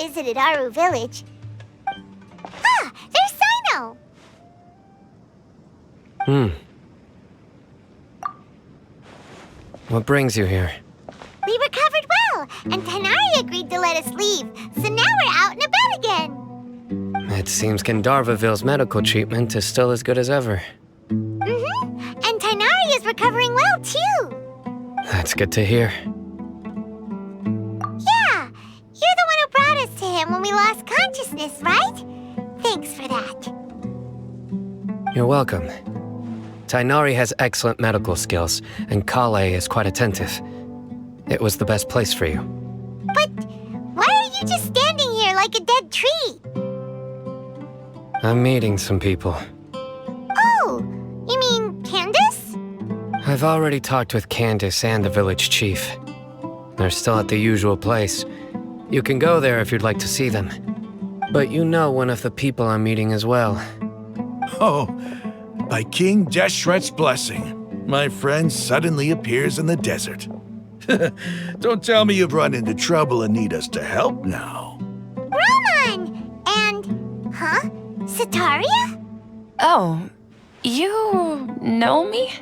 visited Aru village. Ah, there's Cyno! What brings you here? We recovered well, and Tighnari agreed to let us leave, so now we're out and about again. It seems Gandharvaville's medical treatment is still as good as ever. And Tighnari is recovering well, too. That's good to hear. Yeah, you're the one who brought us to him when we lost consciousness, right? Thanks for that. You're welcome. Tighnari has excellent medical skills, and Kale is quite attentive. It was the best place for you. But why are you just standing here like a dead tree? I'm meeting some people. Oh, you mean Candace? I've already talked with Candace and the village chief. They're still at the usual place. You can go there if you'd like to see them. But you know one of the people I'm meeting as well. Oh, by King Deshret's blessing, my friend suddenly appears in the desert. Don't tell me you've run into trouble and need us to help now. Roman! And, Sataria? Oh, you know me?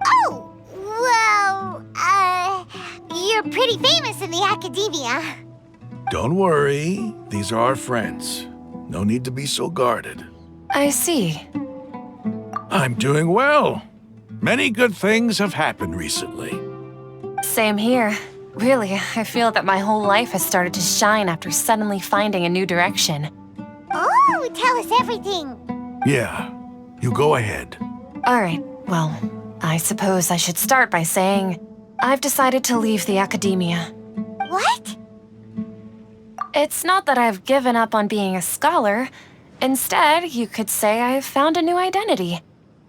Oh, well, you're pretty famous in the academia. Don't worry, these are our friends. No need to be so guarded. I see. I'm doing well. Many good things have happened recently. Same here. Really, I feel that my whole life has started to shine after suddenly finding a new direction. Oh, tell us everything. Yeah, you go ahead. Alright, well, I suppose I should start by saying I've decided to leave the academia. What? It's not that I've given up on being a scholar. Instead, you could say I've found a new identity.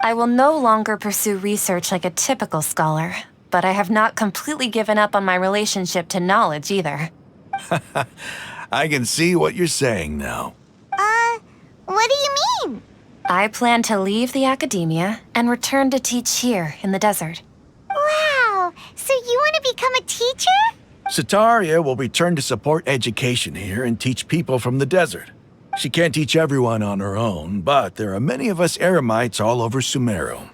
I will no longer pursue research like a typical scholar, but I have not completely given up on my relationship to knowledge either. I can see what you're saying now. What do you mean? I plan to leave the academia and return to teach here in the desert. Wow, so you want to become a teacher? Sataria will return to support education here and teach people from the desert. She can't teach everyone on her own, but there are many of us Eremites all over Sumeru.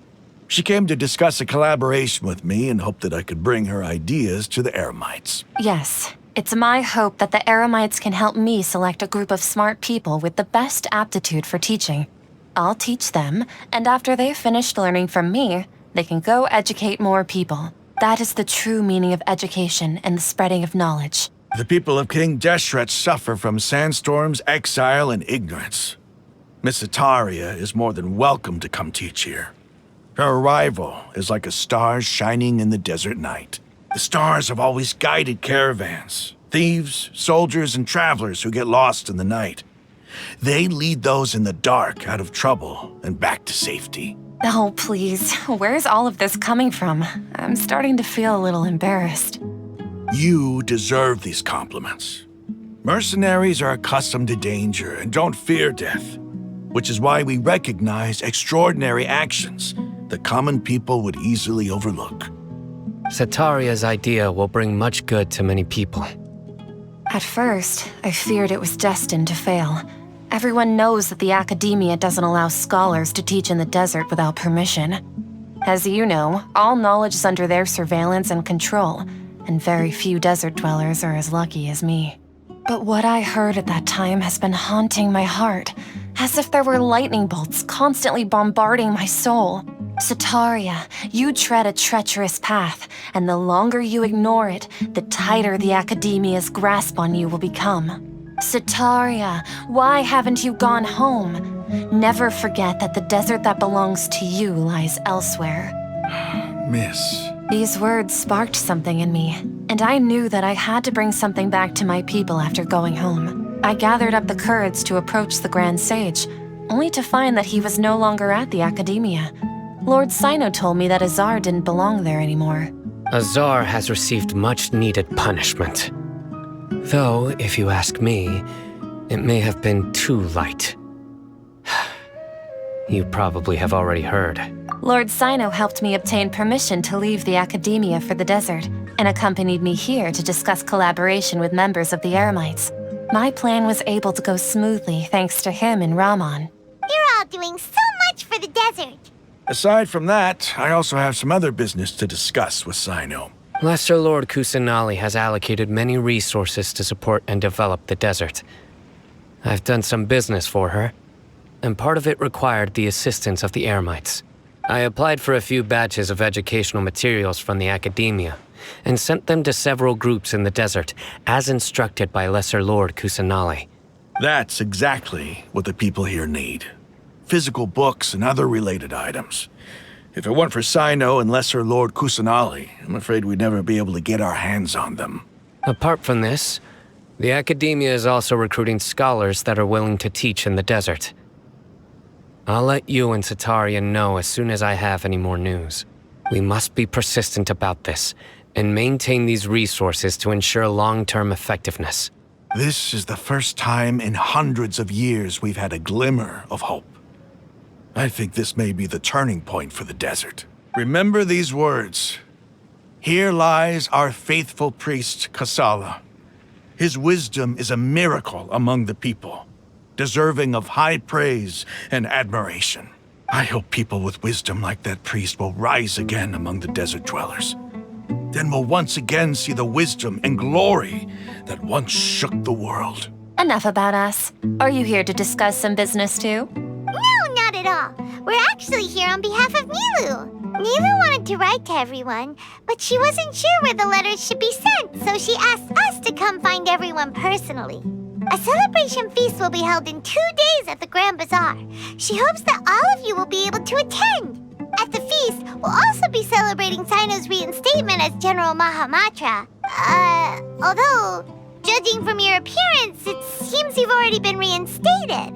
She came to discuss a collaboration with me and hoped that I could bring her ideas to the Eremites. Yes, it's my hope that the Eremites can help me select a group of smart people with the best aptitude for teaching. I'll teach them, and after they've finished learning from me, they can go educate more people. That is the true meaning of education and the spreading of knowledge. The people of King Deshret suffer from sandstorms, exile, and ignorance. Miss Sataria is more than welcome to come teach here. Her arrival is like a star shining in the desert night. The stars have always guided caravans, thieves, soldiers, and travelers who get lost in the night. They lead those in the dark out of trouble and back to safety. Oh, please, where's all of this coming from? I'm starting to feel a little embarrassed. You deserve these compliments. Mercenaries are accustomed to danger and don't fear death, which is why we recognize extraordinary actions that common people would easily overlook. Sataria's idea will bring much good to many people. At first, I feared it was destined to fail. Everyone knows that the academia doesn't allow scholars to teach in the desert without permission. As you know, all knowledge is under their surveillance and control, and very few desert dwellers are as lucky as me. But what I heard at that time has been haunting my heart, as if there were lightning bolts constantly bombarding my soul. Sataria, you tread a treacherous path, and the longer you ignore it, the tighter the academia's grasp on you will become. Sataria, why haven't you gone home? Never forget that the desert that belongs to you lies elsewhere. Miss. These words sparked something in me, and I knew that I had to bring something back to my people after going home. I gathered up the courage to approach the Grand Sage, only to find that he was no longer at the academia. Lord Cyno told me that Azar didn't belong there anymore. Azar has received much-needed punishment. Though, if you ask me, it may have been too light. You probably have already heard. Lord Cyno helped me obtain permission to leave the academia for the desert, and accompanied me here to discuss collaboration with members of the Eremites. My plan was able to go smoothly thanks to him and Rahman. You're all doing so much for the desert. Aside from that, I also have some other business to discuss with Cyno. Lesser Lord Kusanali has allocated many resources to support and develop the desert. I've done some business for her, and part of it required the assistance of the Eremites. I applied for a few batches of educational materials from the academia, and sent them to several groups in the desert, as instructed by Lesser Lord Kusanali. That's exactly what the people here need. Physical books and other related items. If it weren't for Cyno and Lesser Lord Kusanali, I'm afraid we'd never be able to get our hands on them. Apart from this, the academia is also recruiting scholars that are willing to teach in the desert. I'll let you and Sataria know as soon as I have any more news. We must be persistent about this, and maintain these resources to ensure long-term effectiveness. This is the first time in hundreds of years we've had a glimmer of hope. I think this may be the turning point for the desert. Remember these words. Here lies our faithful priest, Kasala. His wisdom is a miracle among the people, deserving of high praise and admiration. I hope people with wisdom like that priest will rise again among the desert dwellers. Then we'll once again see the wisdom and glory that once shook the world. Enough about us. Are you here to discuss some business too? No, not at all. We're actually here on behalf of Nilou. Nilou wanted to write to everyone, but she wasn't sure where the letters should be sent, so she asked us to come find everyone personally. A celebration feast will be held in 2 days at the Grand Bazaar. She hopes that all of you will be able to attend. At the feast, we'll also be celebrating Cyno's reinstatement as General Mahamatra. Although, judging from your appearance, it seems you've already been reinstated.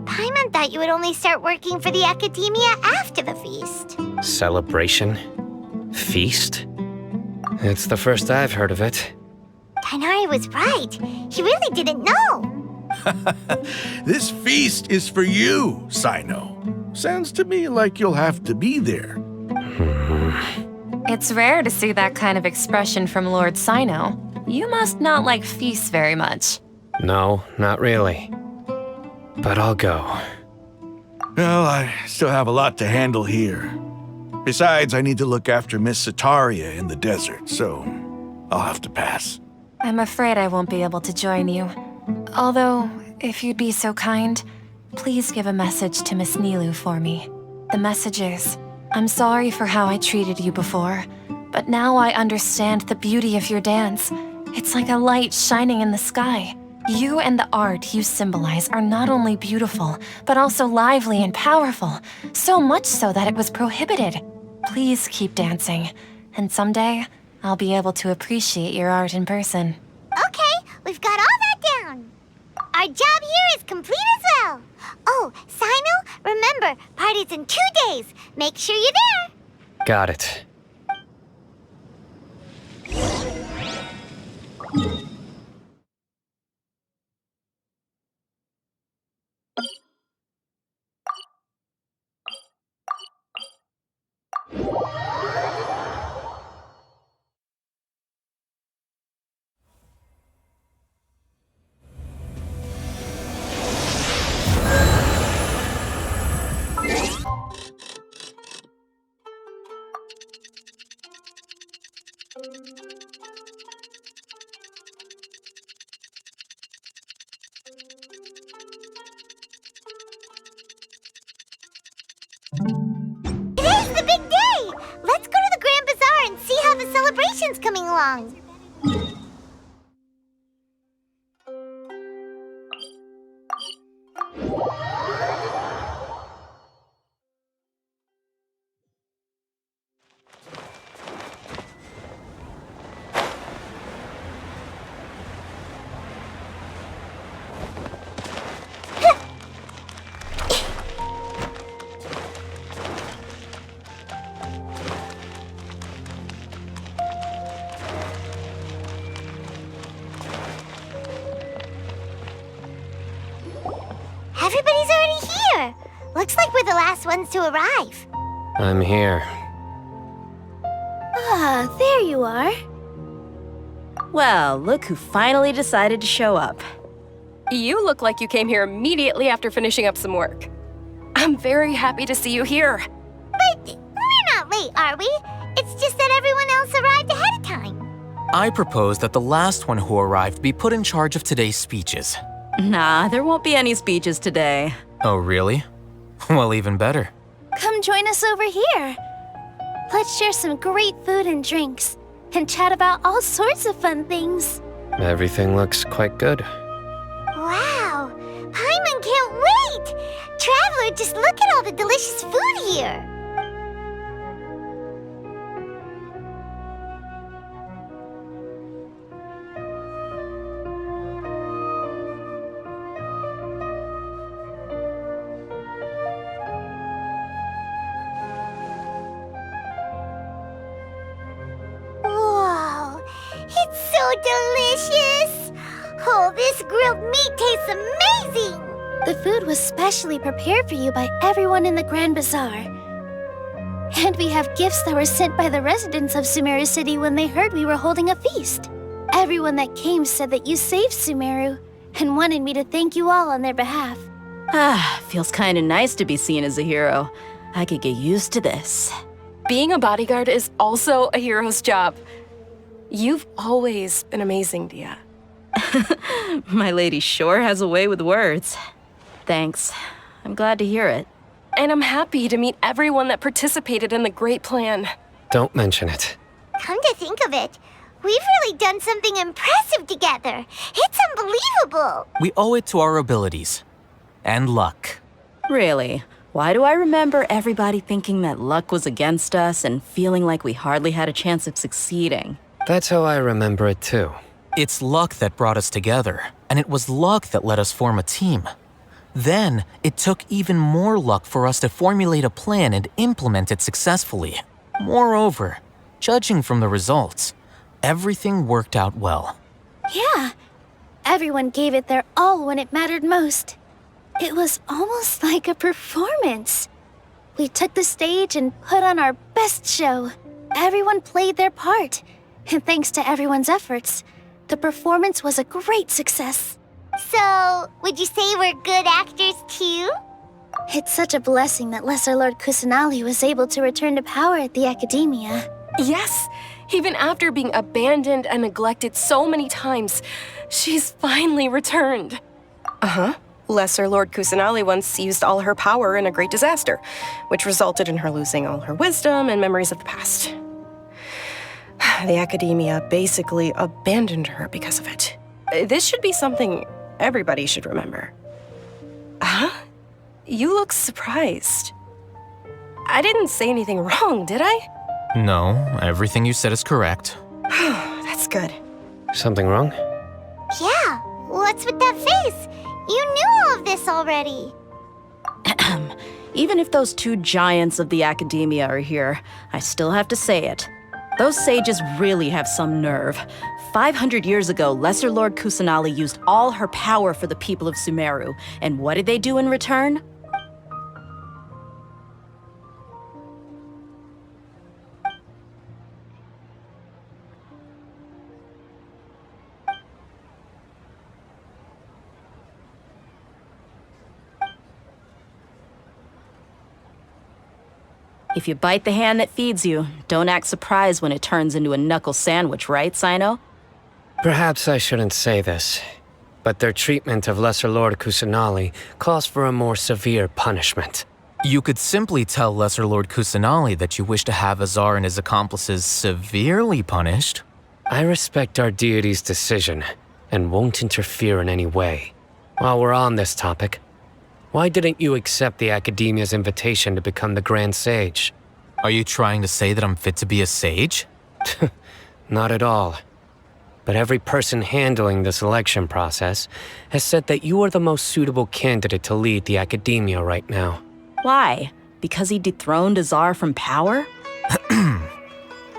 Paimon thought you would only start working for the Academia after the feast. Celebration? Feast? It's the first I've heard of it. Tainari was right. He really didn't know. This feast is for you, Cyno. Sounds to me like you'll have to be there. It's rare to see that kind of expression from Lord Cyno. You must not like feasts very much. No, not really. But I'll go. Well, I still have a lot to handle here. Besides, I need to look after Miss Sataria in the desert, so I'll have to pass. I'm afraid I won't be able to join you. Although, if you'd be so kind, please give a message to Miss Nilou for me. The message is, I'm sorry for how I treated you before, but now I understand the beauty of your dance. It's like a light shining in the sky. You and the art you symbolize are not only beautiful, but also lively and powerful, so much so that it was prohibited. Please keep dancing, and someday, I'll be able to appreciate your art in person. Okay, we've got all that down. Our job here is complete as well. Oh, Cyno, remember, party's in 2 days. Make sure you're there. Got it. Today's the big day. Let's go to the Grand Bazaar and see how the celebration's coming along. Everybody's already here. Looks like we're the last ones to arrive. I'm here. Ah, there you are. Well, look who finally decided to show up. You look like you came here immediately after finishing up some work. I'm very happy to see you here. But we're not late, are we? It's just that everyone else arrived ahead of time. I propose that the last one who arrived be put in charge of today's speeches. Nah, there won't be any speeches today. Oh, really? Well, even better. Come join us over here. Let's share some great food and drinks, and chat about all sorts of fun things. Everything looks quite good. Wow! Paimon can't wait! Traveler, just look at all the delicious food here! Whoa! It's so delicious! Oh, this grilled meat tastes amazing! The food was specially prepared for you by everyone in the Grand Bazaar. And we have gifts that were sent by the residents of Sumeru City when they heard we were holding a feast. Everyone that came said that you saved Sumeru and wanted me to thank you all on their behalf. Feels kinda nice to be seen as a hero. I could get used to this. Being a bodyguard is also a hero's job. You've always been amazing, Dehya. My lady sure has a way with words. Thanks. I'm glad to hear it. And I'm happy to meet everyone that participated in the great plan. Don't mention it. Come to think of it, we've really done something impressive together. It's unbelievable. We owe it to our abilities. And luck. Really? Why do I remember everybody thinking that luck was against us and feeling like we hardly had a chance of succeeding? That's how I remember it too. It's luck that brought us together, and it was luck that let us form a team. Then, it took even more luck for us to formulate a plan and implement it successfully. Moreover, judging from the results, everything worked out well. Yeah, everyone gave it their all when it mattered most. It was almost like a performance. We took the stage and put on our best show. Everyone played their part, and thanks to everyone's efforts, the performance was a great success. So, would you say we're good actors too? It's such a blessing that Lesser Lord Kusanali was able to return to power at the Academia. Yes, even after being abandoned and neglected so many times, she's finally returned. Uh-huh. Lesser Lord Kusanali once used all her power in a great disaster, which resulted in her losing all her wisdom and memories of the past. The Academia basically abandoned her because of it. This should be something everybody should remember. Huh? You look surprised. I didn't say anything wrong, did I? No, everything you said is correct. That's good. Something wrong? Yeah, what's with that face? You knew all of this already. Even if those two giants of the Academia are here, I still have to say it. Those sages really have some nerve. 500 years ago, Lesser Lord Kusanali used all her power for the people of Sumeru. And what did they do in return? If you bite the hand that feeds you, don't act surprised when it turns into a knuckle sandwich, right, Cyno? Perhaps I shouldn't say this, but their treatment of Lesser Lord Kusanali calls for a more severe punishment. You could simply tell Lesser Lord Kusanali that you wish to have Azar and his accomplices severely punished. I respect our deity's decision and won't interfere in any way. While we're on this topic, why didn't you accept the Academia's invitation to become the Grand Sage? Are you trying to say that I'm fit to be a sage? Not at all. But every person handling the selection process has said that you are the most suitable candidate to lead the Academia right now. Why? Because he dethroned Azar from power?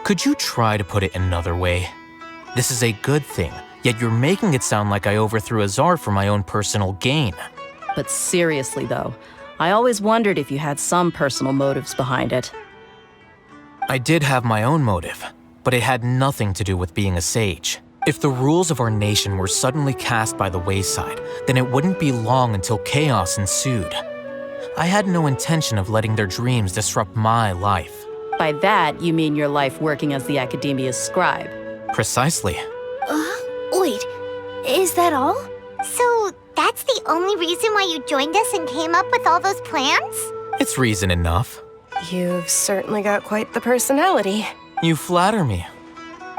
Could you try to put it another way? This is a good thing, yet you're making it sound like I overthrew Azar for my own personal gain. But seriously, though, I always wondered if you had some personal motives behind it. I did have my own motive, but it had nothing to do with being a sage. If the rules of our nation were suddenly cast by the wayside, then it wouldn't be long until chaos ensued. I had no intention of letting their dreams disrupt my life. By that, you mean your life working as the Academia's scribe. Precisely. Wait, is that all? So, that's the only reason why you joined us and came up with all those plans? It's reason enough. You've certainly got quite the personality. You flatter me.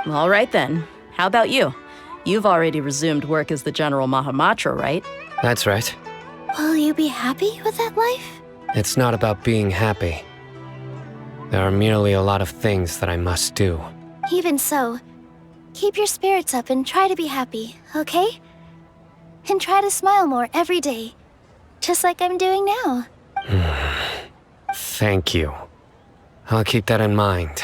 All right then. How about you? You've already resumed work as the General Mahamatra, right? That's right. Will you be happy with that life? It's not about being happy. There are merely a lot of things that I must do. Even so, keep your spirits up and try to be happy, okay? And try to smile more every day, just like I'm doing now. Thank you. I'll keep that in mind.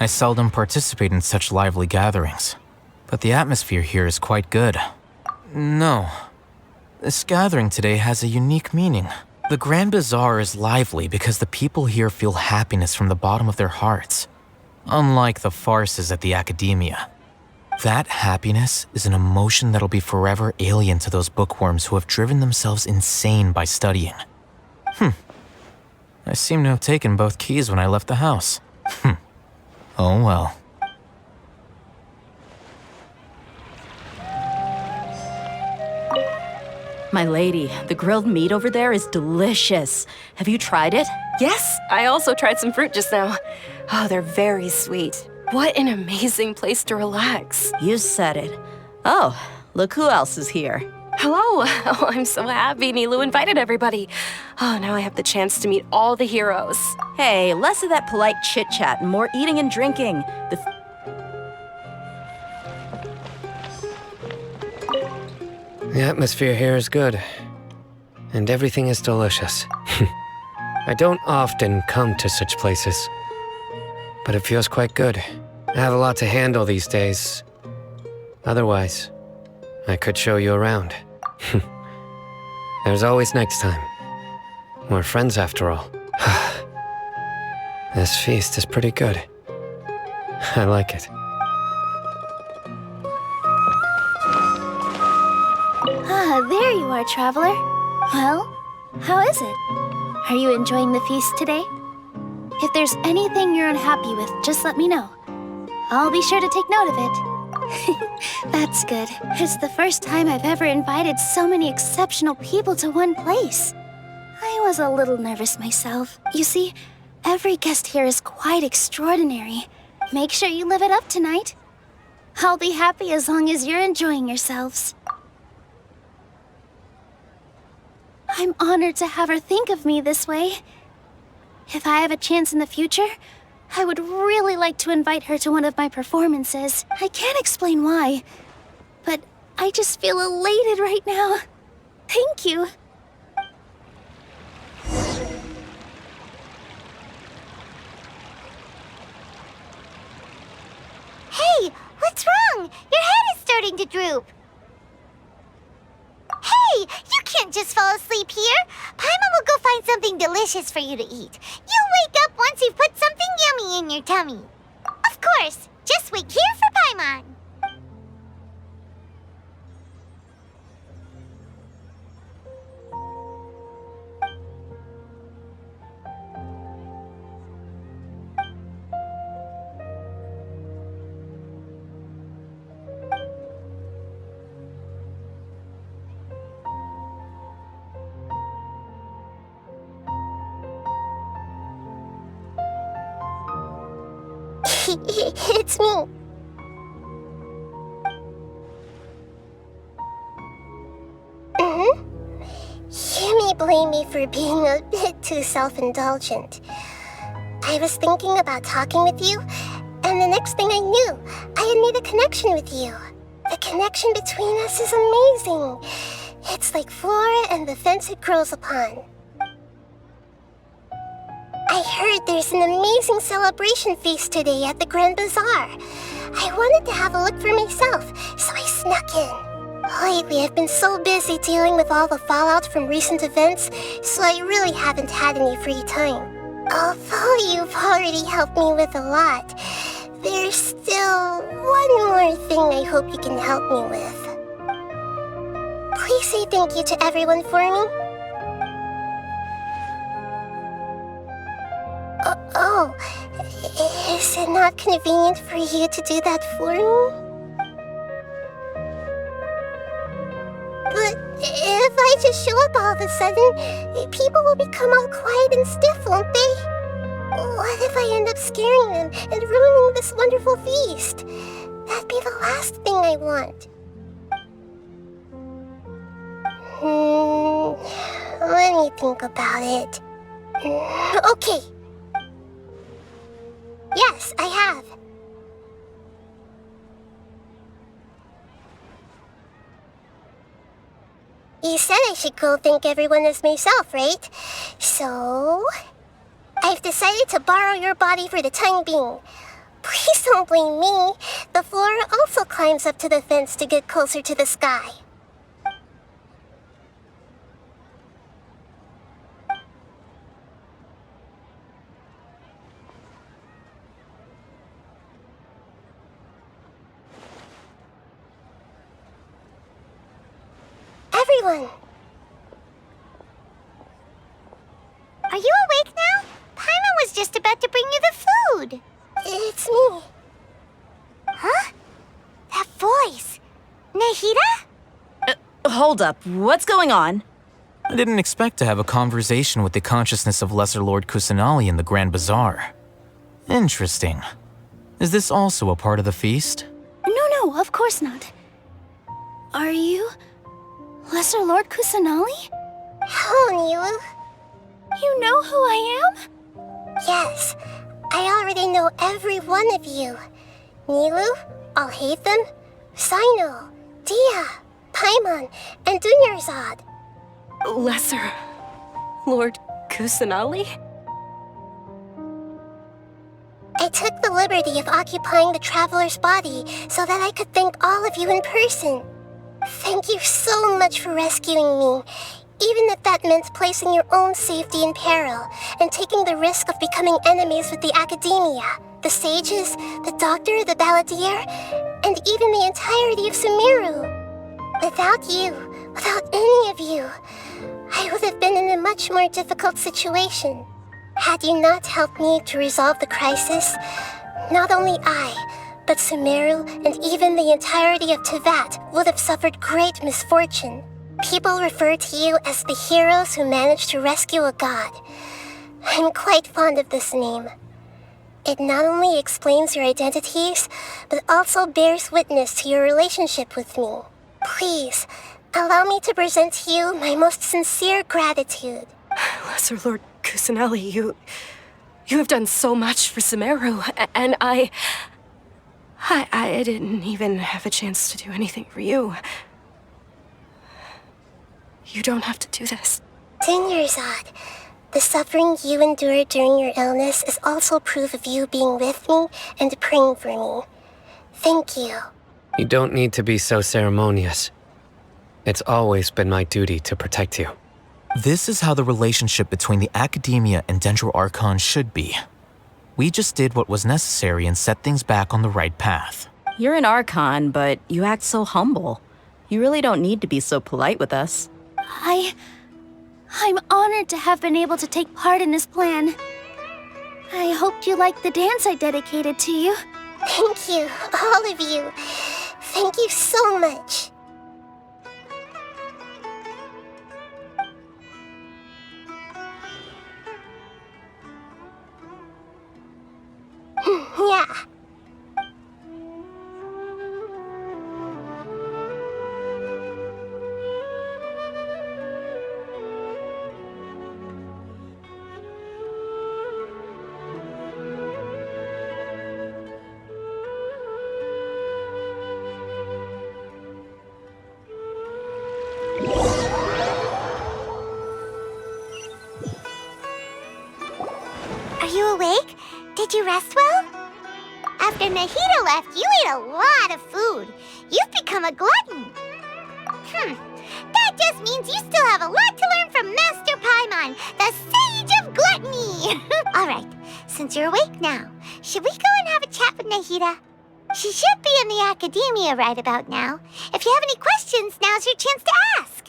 I seldom participate in such lively gatherings, but the atmosphere here is quite good. No. This gathering today has a unique meaning. The Grand Bazaar is lively because the people here feel happiness from the bottom of their hearts, unlike the farces at the Academia. That happiness is an emotion that'll be forever alien to those bookworms who have driven themselves insane by studying. I seem to have taken both keys when I left the house. Oh well. My lady, the grilled meat over there is delicious. Have you tried it? Yes, I also tried some fruit just now. Oh, they're very sweet. What an amazing place to relax. You said it. Oh, look who else is here. Hello. Oh, I'm so happy Nilou invited everybody. Oh, now I have the chance to meet all the heroes. Hey, less of that polite chit-chat and more eating and drinking. The atmosphere here is good, and everything is delicious. I don't often come to such places, but it feels quite good. I have a lot to handle these days. Otherwise, I could show you around. There's always next time. We're friends after all. This feast is pretty good. I like it. Ah, there you are, traveler. Well, how is it? Are you enjoying the feast today? If there's anything you're unhappy with, just let me know. I'll be sure to take note of it. That's good. It's the first time I've ever invited so many exceptional people to one place. I was a little nervous myself. You see, every guest here is quite extraordinary. Make sure you live it up tonight. I'll be happy as long as you're enjoying yourselves. I'm honored to have her think of me this way. If I have a chance in the future, I would really like to invite her to one of my performances. I can't explain why, but I just feel elated right now. Thank you. Hey, what's wrong? Your head is starting to droop. Hey, you can't just fall asleep here. Paimon will go find something delicious for you to eat. You'll wake up once you've put something yummy in your tummy. Of course, just wait here for Paimon. It's me. You may blame me for being a bit too self-indulgent. I was thinking about talking with you, and the next thing I knew, I had made a connection with you. The connection between us is amazing. It's like flora and the fence it grows upon. I heard there's an amazing celebration feast today at the Grand Bazaar. I wanted to have a look for myself, so I snuck in. Lately, I've been so busy dealing with all the fallout from recent events, so I really haven't had any free time. Although you've already helped me with a lot, there's still one more thing I hope you can help me with. Please say thank you to everyone for me. Oh, is it not convenient for you to do that for me? But if I just show up all of a sudden, people will become all quiet and stiff, won't they? What if I end up scaring them and ruining this wonderful feast? That'd be the last thing I want. Let me think about it. Okay. Yes, I have. You said I should go thank everyone as myself, right? So, I've decided to borrow your body for the time being. Please don't blame me. The flora also climbs up to the fence to get closer to the sky. Everyone! Are you awake now? Paimon was just about to bring you the food. It's me. Huh? That voice. Nahida? Hold up, what's going on? I didn't expect to have a conversation with the consciousness of Lesser Lord Kusanali in the Grand Bazaar. Interesting. Is this also a part of the feast? No, of course not. Are you Lesser Lord Kusanali? Hello, Nilou. You know who I am? Yes, I already know every one of you. Nilou, Alhaitham, Cyno, Dehya, Paimon, and Dunyarzad. Lesser Lord Kusanali? I took the liberty of occupying the traveler's body so that I could thank all of you in person. Thank you so much for rescuing me, even if that meant placing your own safety in peril and taking the risk of becoming enemies with the Academia, the sages, the doctor, the balladeer, and even the entirety of Sumeru. Without you, without any of you, I would have been in a much more difficult situation. Had you not helped me to resolve the crisis, not only I, but Sumeru and even the entirety of Teyvat would have suffered great misfortune. People refer to you as the heroes who managed to rescue a god. I'm quite fond of this name. It not only explains your identities, but also bears witness to your relationship with me. Please, allow me to present to you my most sincere gratitude. Lesser Lord Kusanali, you have done so much for Sumeru, and I didn't even have a chance to do anything for you. You don't have to do this. Dunyarzad, the suffering you endured during your illness is also proof of you being with me and praying for me. Thank you. You don't need to be so ceremonious. It's always been my duty to protect you. This is how the relationship between the Academia and Dendro Archon should be. We just did what was necessary and set things back on the right path. You're an Archon, but you act so humble. You really don't need to be so polite with us. I'm honored to have been able to take part in this plan. I hoped you liked the dance I dedicated to you. Thank you, all of you. Thank you so much. Yeah. Are you awake? Did you rest well? After Nahida left, you ate a lot of food. You've become a glutton. That just means you still have a lot to learn from Master Paimon, the Sage of Gluttony! Alright, since you're awake now, should we go and have a chat with Nahida? She should be in the academia right about now. If you have any questions, now's your chance to ask.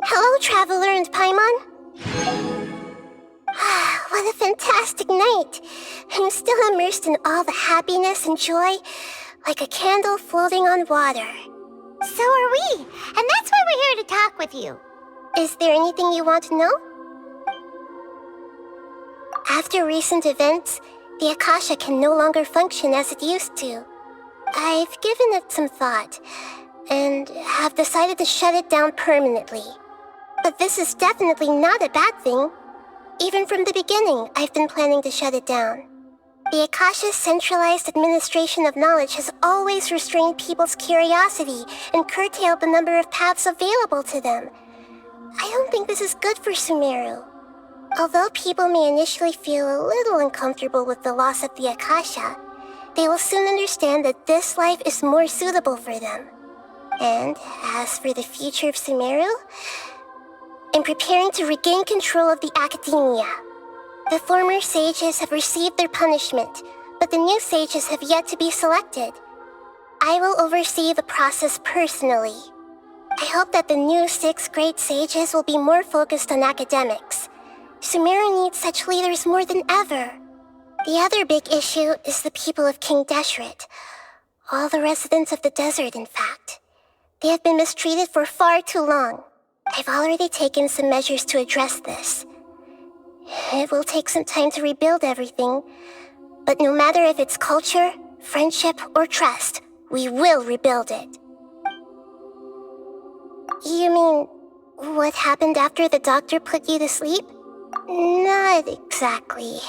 Hello, Traveler and Paimon. What a fantastic night. I'm still immersed in all the happiness and joy, like a candle floating on water. So are we, and that's why we're here to talk with you. Is there anything you want to know? After recent events, the Akasha can no longer function as it used to. I've given it some thought, and have decided to shut it down permanently. But this is definitely not a bad thing. Even from the beginning, I've been planning to shut it down. The Akasha's centralized administration of knowledge has always restrained people's curiosity and curtailed the number of paths available to them. I don't think this is good for Sumeru. Although people may initially feel a little uncomfortable with the loss of the Akasha, they will soon understand that this life is more suitable for them. And as for the future of Sumeru, I'm preparing to regain control of the academia. The former sages have received their punishment, but the new sages have yet to be selected. I will oversee the process personally. I hope that the new 6 great sages will be more focused on academics. Sumeru needs such leaders more than ever. The other big issue is the people of King Deshret. All the residents of the desert, in fact. They have been mistreated for far too long. I've already taken some measures to address this. It will take some time to rebuild everything, but no matter if it's culture, friendship, or trust, we will rebuild it. You mean, what happened after the doctor put you to sleep? Not exactly.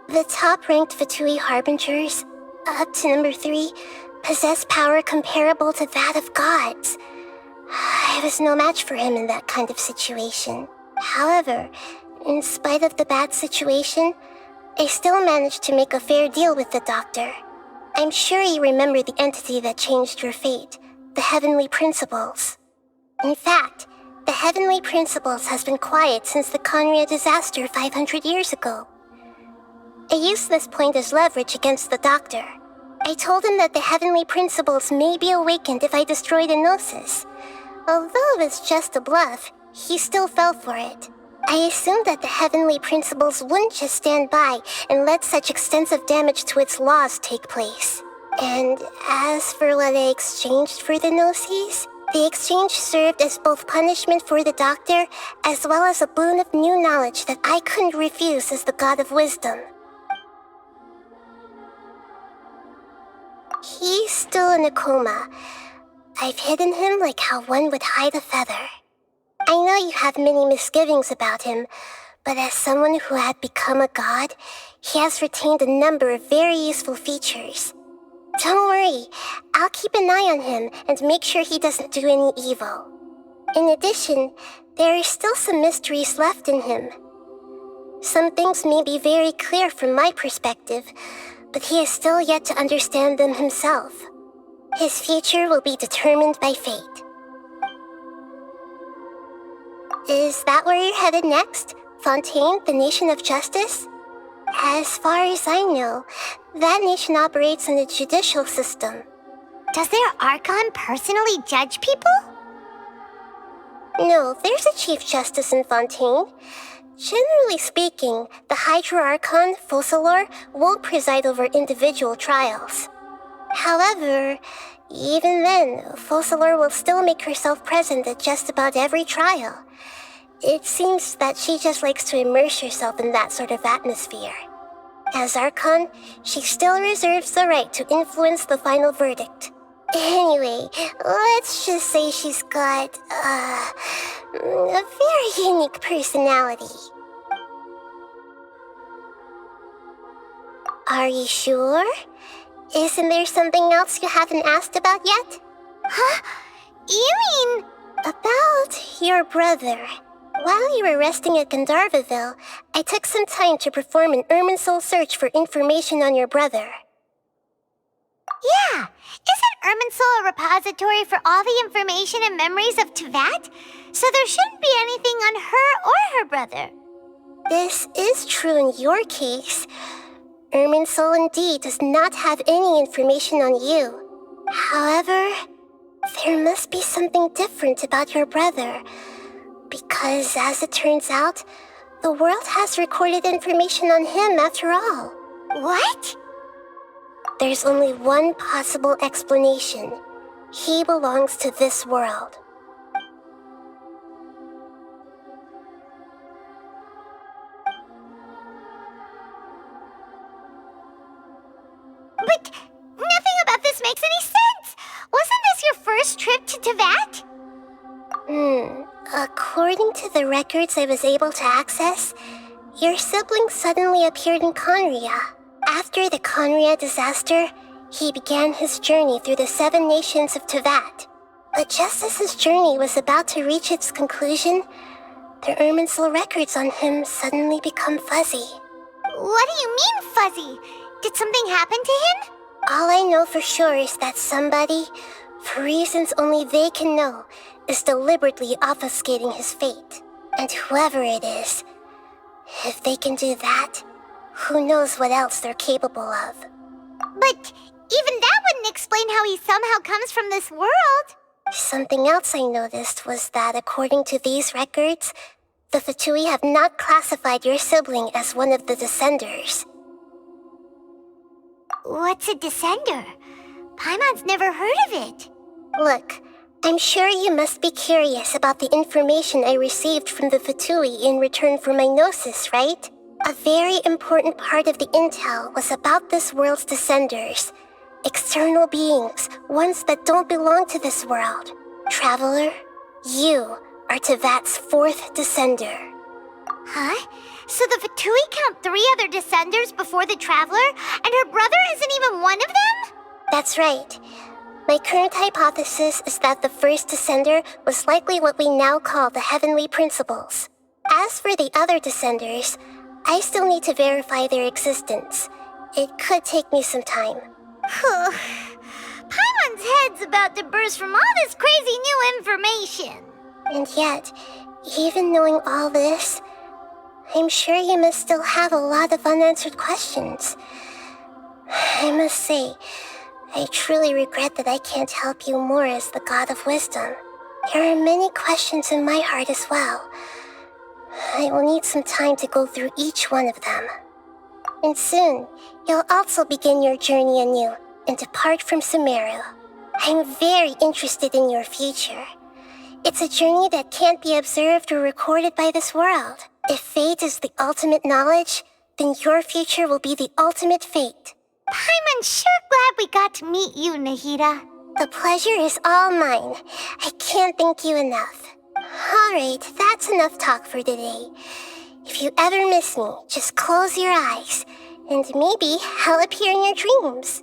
The top-ranked Fatui Harbingers, up to number 3, possess power comparable to that of gods. I was no match for him in that kind of situation. However, in spite of the bad situation, I still managed to make a fair deal with the doctor. I'm sure you remember the entity that changed your fate, the Heavenly Principles. In fact, the Heavenly Principles has been quiet since the Conria disaster 500 years ago. I used this point as leverage against the doctor. I told him that the Heavenly Principles may be awakened if I destroy the Gnosis. Although it's just a bluff, he still fell for it. I assumed that the Heavenly Principles wouldn't just stand by and let such extensive damage to its laws take place. And as for what I exchanged for the Gnosis, the exchange served as both punishment for the doctor as well as a boon of new knowledge that I couldn't refuse as the God of Wisdom. He's still in a coma. I've hidden him like how one would hide a feather. I know you have many misgivings about him, but as someone who had become a god, he has retained a number of very useful features. Don't worry, I'll keep an eye on him and make sure he doesn't do any evil. In addition, there are still some mysteries left in him. Some things may be very clear from my perspective, but he is still yet to understand them himself. His future will be determined by fate. Is that where you're headed next? Fontaine, the Nation of Justice? As far as I know, that nation operates in a judicial system. Does their Archon personally judge people? No, there's a Chief Justice in Fontaine. Generally speaking, the Hydra Archon, Focalor, won't preside over individual trials. However, Even then, Focalor will still make herself present at just about every trial. It seems that she just likes to immerse herself in that sort of atmosphere. As Archon, she still reserves the right to influence the final verdict. Anyway, let's just say she's got, a very unique personality. Are you sure? Isn't there something else you haven't asked about yet? Huh? You mean... About your brother. While you were resting at Gandharvaville, I took some time to perform an Irminsul search for information on your brother. Yeah, isn't Irminsul a repository for all the information and memories of Teyvat? So there shouldn't be anything on her or her brother. This is true in your case. Irminsul indeed does not have any information on you. However, there must be something different about your brother. Because, as it turns out, the world has recorded information on him after all. What? There's only one possible explanation. He belongs to this world. But nothing about this makes any sense! Wasn't this your first trip to Teyvat? According to the records I was able to access, your sibling suddenly appeared in Conria. After the Conria disaster, he began his journey through the 7 nations of Teyvat. But just as his journey was about to reach its conclusion, the Irminsul records on him suddenly become fuzzy. What do you mean, fuzzy? Did something happen to him? All I know for sure is that somebody, for reasons only they can know, is deliberately obfuscating his fate. And whoever it is, if they can do that, who knows what else they're capable of. But even that wouldn't explain how he somehow comes from this world. Something else I noticed was that according to these records, the Fatui have not classified your sibling as one of the Descenders. What's a Descender? Paimon's never heard of it. Look, I'm sure you must be curious about the information I received from the Fatui in return for my gnosis, right? A very important part of the intel was about this world's Descenders. External beings, ones that don't belong to this world. Traveler, you are Teyvat's 4th Descender. Huh? So the Fatui count 3 other Descenders before the Traveler, and her brother isn't even one of them? That's right. My current hypothesis is that the first Descender was likely what we now call the Heavenly Principles. As for the other Descenders, I still need to verify their existence. It could take me some time. Paimon's head's about to burst from all this crazy new information. And yet, even knowing all this, I'm sure you must still have a lot of unanswered questions. I must say, I truly regret that I can't help you more as the God of Wisdom. There are many questions in my heart as well. I will need some time to go through each one of them. And soon, you'll also begin your journey anew and depart from Sumeru. I'm very interested in your future. It's a journey that can't be observed or recorded by this world. If fate is the ultimate knowledge, then your future will be the ultimate fate. Paimon's sure glad we got to meet you, Nahida. The pleasure is all mine. I can't thank you enough. Alright, that's enough talk for today. If you ever miss me, just close your eyes, and maybe I'll appear in your dreams.